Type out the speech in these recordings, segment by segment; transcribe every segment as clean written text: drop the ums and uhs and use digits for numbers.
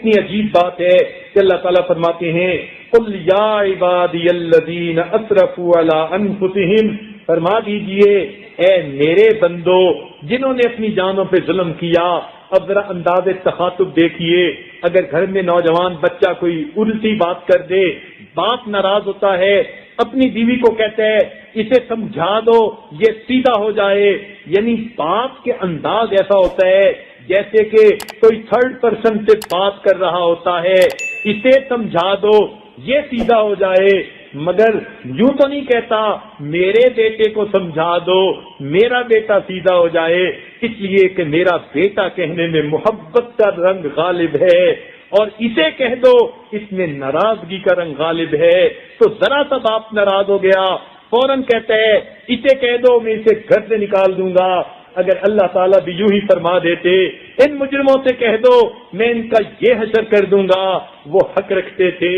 کتنی عجیب بات ہے کہ اللہ تعالیٰ فرماتے ہیں قل یا عبادی الذین اسرفوا علی انفسہم، فرما دیجئے اے میرے بندو جنہوں نے اپنی جانوں پہ ظلم کیا. اب ذرا انداز تخاطب دیکھیے، اگر گھر میں نوجوان بچہ کوئی الٹی بات کر دے، باپ ناراض ہوتا ہے، اپنی بیوی کو کہتا ہے اسے سمجھا دو یہ سیدھا ہو جائے، یعنی باپ کے انداز ایسا ہوتا ہے جیسے کہ کوئی تھرڈ پرسن سے بات کر رہا ہوتا ہے، اسے سمجھا دو یہ سیدھا ہو جائے. مگر یوں تو نہیں کہتا میرے بیٹے کو سمجھا دو میرا بیٹا سیدھا ہو جائے، اس لیے کہ میرا بیٹا کہنے میں محبت کا رنگ غالب ہے، اور اسے کہہ دو اس میں ناراضگی کا رنگ غالب ہے. تو ذرا سا باپ ناراض ہو گیا، فوراً کہتا ہے اسے کہہ دو میں اسے گھر سے نکال دوں گا. اگر اللہ تعالیٰ بھی یوں ہی فرما دیتے ان مجرموں سے کہہ دو میں ان کا یہ حشر کر دوں گا، وہ حق رکھتے تھے.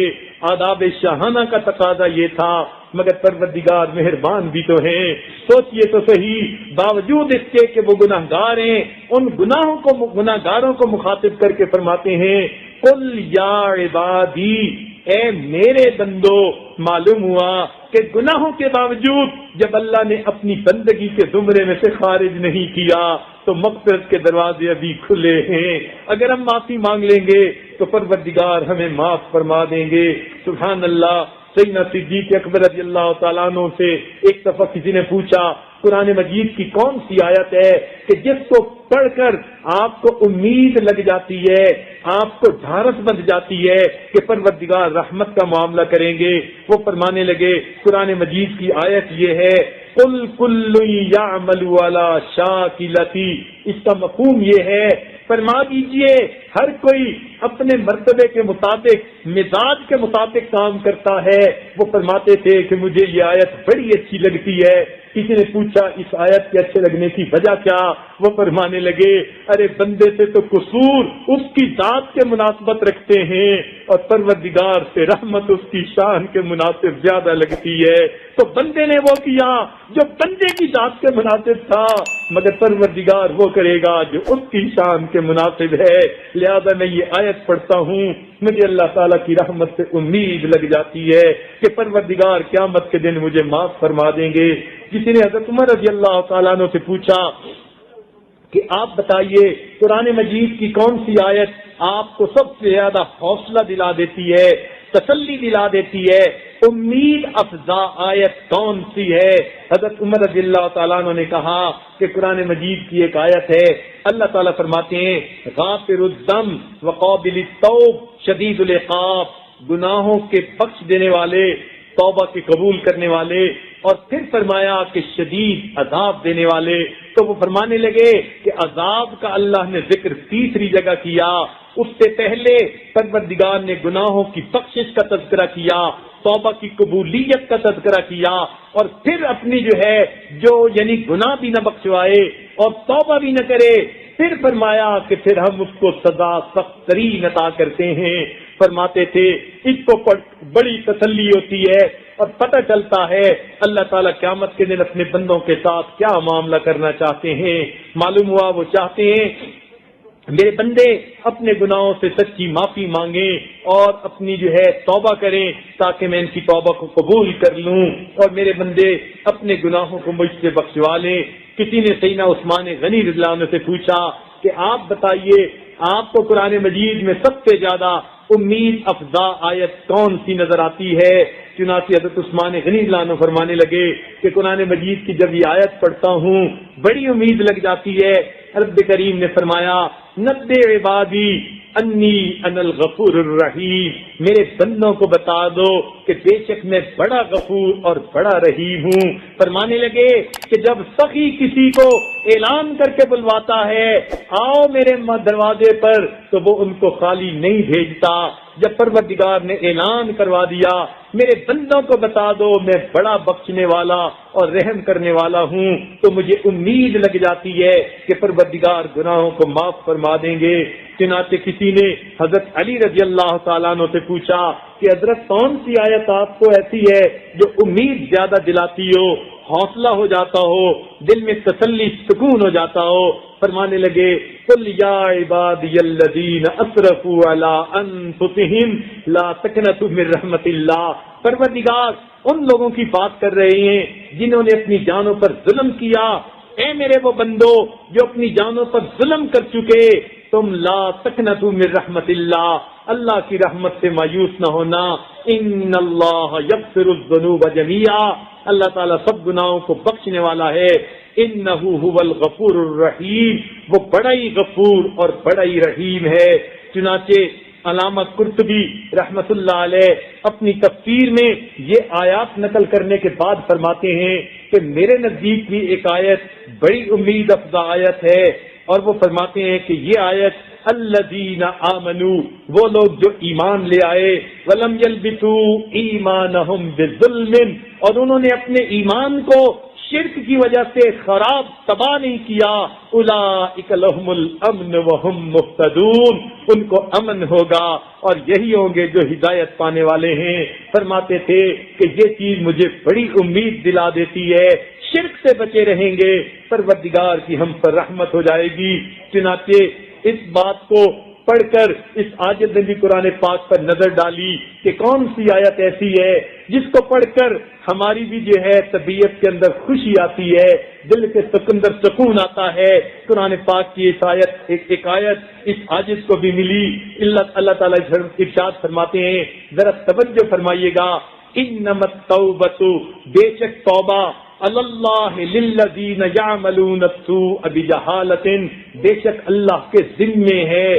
آداب شاہانہ کا تقاضا یہ تھا، مگر پروردگار مہربان بھی تو ہیں. سوچئے تو صحیح، باوجود اس کے کہ وہ گناہگار ہیں، ان گناہگاروں کو مخاطب کر کے فرماتے ہیں قل یا عبادی، اے میرے بندو. معلوم ہوا کہ گناہوں کے باوجود جب اللہ نے اپنی بندگی کے زمرے میں سے خارج نہیں کیا تو مغفرت کے دروازے ابھی کھلے ہیں. اگر ہم معافی مانگ لیں گے تو پروردگار ہمیں معاف فرما دیں گے. سبحان اللہ. سیدنا صدیق اکبر رضی اللہ تعالیٰ عنہ سے ایک دفعہ کسی نے پوچھا قرآن مجید کی کون سی آیت ہے کہ جس کو پڑھ کر آپ کو امید لگ جاتی ہے، آپ کو ڈھارس بندھ جاتی ہے کہ پروردگار رحمت کا معاملہ کریں گے. وہ فرمانے لگے قرآن مجید کی آیت یہ ہے قل کل یعمل علی شاکلتی. اس کا مفہوم یہ ہے فرما دیجئے ہر کوئی اپنے مرتبے کے مطابق مزاج کے مطابق کام کرتا ہے. وہ فرماتے تھے کہ مجھے یہ آیت بڑی اچھی لگتی ہے. کسی نے پوچھا اس آیت کے اچھے لگنے کی وجہ کیا؟ وہ فرمانے لگے ارے بندے سے تو قصور اس کی ذات کے مناسبت رکھتے ہیں اور پروردگار سے رحمت اس کی شان کے مناسب زیادہ لگتی ہے. تو بندے نے وہ کیا جو بندے کی ذات کے مناسب تھا، مگر پروردگار وہ کرے گا جو اس کی شان کے مناسب ہے. لہذا میں یہ آیت پڑھتا ہوں، مجھے اللہ تعالیٰ کی رحمت سے امید لگ جاتی ہے کہ پروردگار قیامت کے دن مجھے معاف فرما دیں گے. کسی نے حضرت عمر رضی اللہ تعالیٰ عنہ سے پوچھا کہ آپ بتائیے قرآن مجید کی کون سی آیت آپ کو سب سے زیادہ حوصلہ دلا دیتی ہے، تسلی دلا دیتی ہے، امید افزا آیت کون سی ہے؟ حضرت عمر رضی اللہ تعالیٰ عنہ نے کہا کہ قرآن مجید کی ایک آیت ہے، اللہ تعالیٰ فرماتے ہیں غافر الذنب وقابل التوب شدید العقاب، گناہوں کے بخش دینے والے، توبہ کے قبول کرنے والے، اور پھر فرمایا کہ شدید عذاب دینے والے. تو وہ فرمانے لگے کہ عذاب کا اللہ نے ذکر تیسری جگہ کیا، اس سے پہلے پروردگار نے گناہوں کی بخشش کا تذکرہ کیا، توبہ کی قبولیت کا تذکرہ کیا، اور پھر اپنی جو یعنی گناہ بھی نہ بخشوائے اور توبہ بھی نہ کرے، پھر فرمایا کہ پھر ہم اس کو سزا سخت ترین عطا کرتے ہیں. فرماتے تھے اس کو پڑھ بڑی تسلی ہوتی ہے اور پتہ چلتا ہے اللہ تعالیٰ قیامت کے دن اپنے بندوں کے ساتھ کیا معاملہ کرنا چاہتے ہیں. معلوم ہوا وہ چاہتے ہیں میرے بندے اپنے گناہوں سے سچی معافی مانگیں اور اپنی توبہ کریں تاکہ میں ان کی توبہ کو قبول کر لوں، اور میرے بندے اپنے گناہوں کو مجھ سے بخشوا لیں. کسی نے سیدنا عثمان غنی رضی اللہ عنہ سے پوچھا کہ آپ بتائیے آپ کو قرآن مجید میں سب سے زیادہ امید افزا آیت کون سی نظر آتی ہے؟ چنانچہ حضرت عثمان غنی رضی اللہ عنہ فرمانے لگے کہ قرآن مجید کی جب یہ آیت پڑھتا ہوں بڑی امید لگ جاتی ہے. رب کریم نے فرمایا نبئ عبادی انی انا الغفور الرحیم، میرے بندوں کو بتا دو کہ بے شک میں بڑا غفور اور بڑا رحیم ہوں. فرمانے لگے کہ جب سخی کسی کو اعلان کر کے بلواتا ہے آؤ میرے دروازے پر تو وہ ان کو خالی نہیں بھیجتا. جب پروردگار نے اعلان کروا دیا میرے بندوں کو بتا دو میں بڑا بخشنے والا اور رحم کرنے والا ہوں، تو مجھے امید لگ جاتی ہے کہ پروردگار گناہوں کو معاف فرما دیں گے. چنانچہ کسی نے حضرت علی رضی اللہ تعالیٰ عنہ سے پوچھا کہ حضرت کون سی آیت آپ کو ایسی ہے جو امید زیادہ دلاتی ہو؟ حوصلہ ہو جاتا ہو، دل میں تسلی سکون ہو جاتا ہو، فرمانے لگے قل یا عبادی الذین اسرفوا علی انفسہم لا تقنطوا من رحمت اللہ۔ پروردگار ان لوگوں کی بات کر رہے ہیں جنہوں نے اپنی جانوں پر ظلم کیا۔ اے میرے وہ بندو جو اپنی جانوں پر ظلم کر چکے، تم لا تقنطوا من رحمت اللہ، اللہ کی رحمت سے مایوس نہ ہونا۔ ان اللہ یغفر الذنوب جميعا، اللہ تعالیٰ سب گناہوں کو بخشنے والا ہے۔ انہ هو الغفور الرحیم، وہ بڑا ہی غفور اور بڑا ہی رحیم ہے۔ چنانچہ علامہ قرطبی رحمت اللہ علیہ اپنی تفسیر میں یہ آیات نقل کرنے کے بعد فرماتے ہیں کہ میرے نزدیک بھی ایک آیت بڑی امید افزا آیت ہے، اور وہ فرماتے ہیں کہ یہ آیت الذین آمنوا، وہ لوگ جو ایمان لے آئے، ولم یلبسوا ایمانہم بظلم، اور انہوں نے اپنے ایمان کو شرک کی وجہ سے خراب تباہ نہیں کیا، اولئک لہم الامن وہم مہتدون، ان کو امن ہوگا اور یہی ہوں گے جو ہدایت پانے والے ہیں۔ فرماتے تھے کہ یہ چیز مجھے بڑی امید دلا دیتی ہے، شرک سے بچے رہیں گے، پروردگار کی ہم پر رحمت ہو جائے گی۔ چنانچہ اس بات کو پڑھ کر اس عاجز نے بھی قرآن پاک پر نظر ڈالی کہ کون سی آیت ایسی ہے جس کو پڑھ کر ہماری بھی جو ہے طبیعت کے اندر خوشی آتی ہے، دل کے اندر سکون آتا ہے۔ قرآن پاک کی اس آیت ایک آیت اس عاجز کو بھی ملی۔ اللہ تعالیٰ ارشاد فرماتے ہیں، ذرا توجہ فرمائیے گا، انما التوبۃ، بے شک توبہ، اللہ للذین یعملون السوء بجہالۃ، بے شک اللہ کے ذمے ہے۔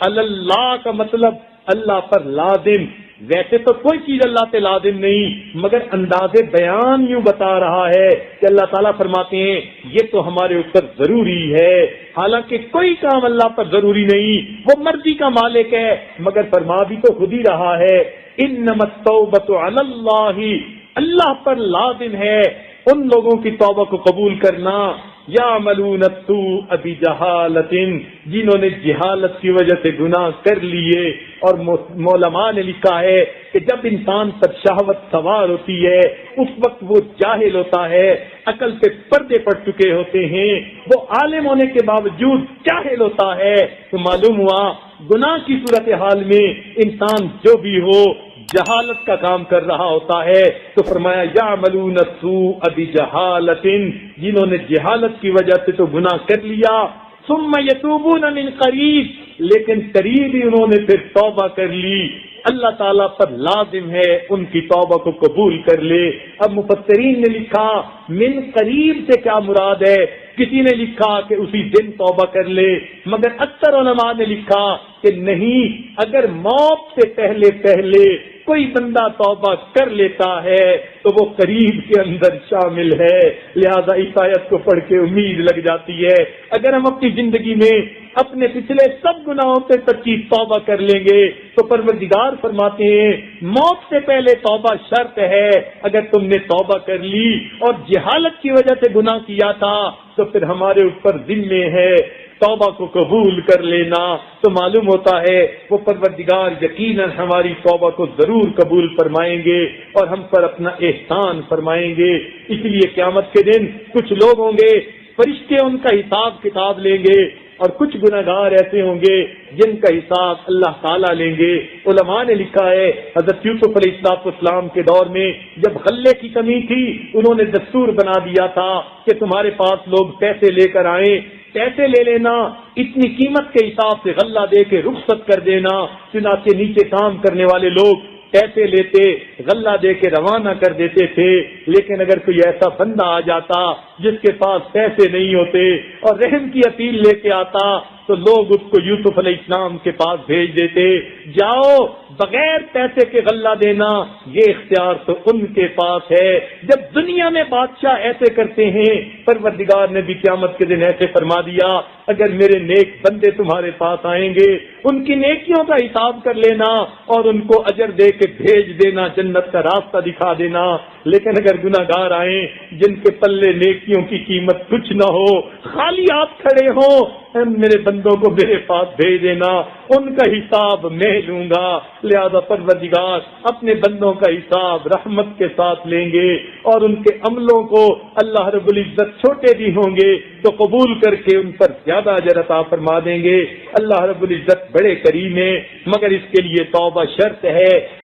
اللہ کا مطلب اللہ پر لازم، ویسے تو کوئی چیز اللہ پہ لازم نہیں، مگر انداز بیان یوں بتا رہا ہے کہ اللہ تعالیٰ فرماتے ہیں یہ تو ہمارے اوپر ضروری ہے، حالانکہ کوئی کام اللہ پر ضروری نہیں، وہ مرضی کا مالک ہے، مگر فرما بھی تو خود ہی رہا ہے، انما التوبۃ علی اللہ، اللہ پر لازم ہے ان لوگوں کی توبہ کو قبول کرنا، یعملون السوء بجہالۃ، جنہوں نے جہالت کی وجہ سے گناہ کر لیے۔ اور علماء نے لکھا ہے کہ جب انسان پر شہوت سوار ہوتی ہے اس وقت وہ جاہل ہوتا ہے، عقل پہ پردے پڑ چکے ہوتے ہیں، وہ عالم ہونے کے باوجود جاہل ہوتا ہے، تو معلوم ہوا گناہ کی صورتحال میں انسان جو بھی ہو جہالت کا کام کر رہا ہوتا ہے۔ تو فرمایا یعملون السوء بجہالۃ، جنہوں نے جہالت کی وجہ سے تو گناہ کر لیا، ثم یتوبون من قریب، لیکن قریب ہی انہوں نے پھر توبہ کر لی، اللہ تعالیٰ پر لازم ہے ان کی توبہ کو قبول کر لے۔ اب مفسرین نے لکھا من قریب سے کیا مراد ہے، کسی نے لکھا کہ اسی دن توبہ کر لے، مگر اکثر علماء نے لکھا کہ نہیں، اگر موت سے پہلے کوئی بندہ توبہ کر لیتا ہے تو وہ قریب کے اندر شامل ہے، لہذا اس آیت کو پڑھ کے امید لگ جاتی ہے اگر ہم اپنی زندگی میں اپنے پچھلے سب گناہوں سے سچی توبہ کر لیں گے تو پروردگار فرماتے ہیں موت سے پہلے توبہ شرط ہے، اگر تم نے توبہ کر لی اور جہالت کی وجہ سے گناہ کیا تھا تو پھر ہمارے اوپر ذمہ ہے توبہ کو قبول کر لینا۔ تو معلوم ہوتا ہے وہ پروردگار یقیناً ہماری توبہ کو ضرور قبول فرمائیں گے اور ہم پر اپنا احسان فرمائیں گے۔ اس لیے قیامت کے دن کچھ لوگ ہوں گے فرشتے ان کا حساب کتاب لیں گے اور کچھ گناہگار ایسے ہوں گے جن کا حساب اللہ تعالیٰ لیں گے۔ علماء نے لکھا ہے حضرت یوسف علیہ السلام کے دور میں جب غلے کی کمی تھی انہوں نے دستور بنا دیا تھا کہ تمہارے پاس لوگ پیسے لے کر آئیں، پیسے لے لینا، اتنی قیمت کے حساب سے غلہ دے کے رخصت کر دینا۔ چنانچہ نیچے کام کرنے والے لوگ پیسے لیتے غلہ دے کے روانہ کر دیتے تھے، لیکن اگر کوئی ایسا بندہ آ جاتا جس کے پاس پیسے نہیں ہوتے اور رحم کی اپیل لے کے آتا تو لوگ اس کو یوسف علیہ السلام کے پاس بھیج دیتے، جاؤ بغیر پیسے کے غلہ دینا، یہ اختیار تو ان کے پاس ہے۔ جب دنیا میں بادشاہ ایسے کرتے ہیں پروردگار نے بھی قیامت کے دن ایسے فرما دیا اگر میرے نیک بندے تمہارے پاس آئیں گے ان کی نیکیوں کا حساب کر لینا اور ان کو اجر دے کے بھیج دینا، جنت کا راستہ دکھا دینا۔ لیکن اگر گناہگار آئیں جن کے پلے نیکیوں کی قیمت کچھ نہ ہو، خالی ہاتھ کھڑے ہوں، میرے بندوں کو میرے پاس بھیج دینا، ان کا حساب میں لوں گا. لہذا پروردگار اپنے بندوں کا حساب رحمت کے ساتھ لیں گے اور ان کے عملوں کو اللہ رب العزت چھوٹے بھی ہوں گے تو قبول کر کے ان پر زیادہ اجر عطا فرما دیں گے. اللہ رب العزت بڑے کریم ہیں، مگر اس کے لیے توبہ شرط ہے.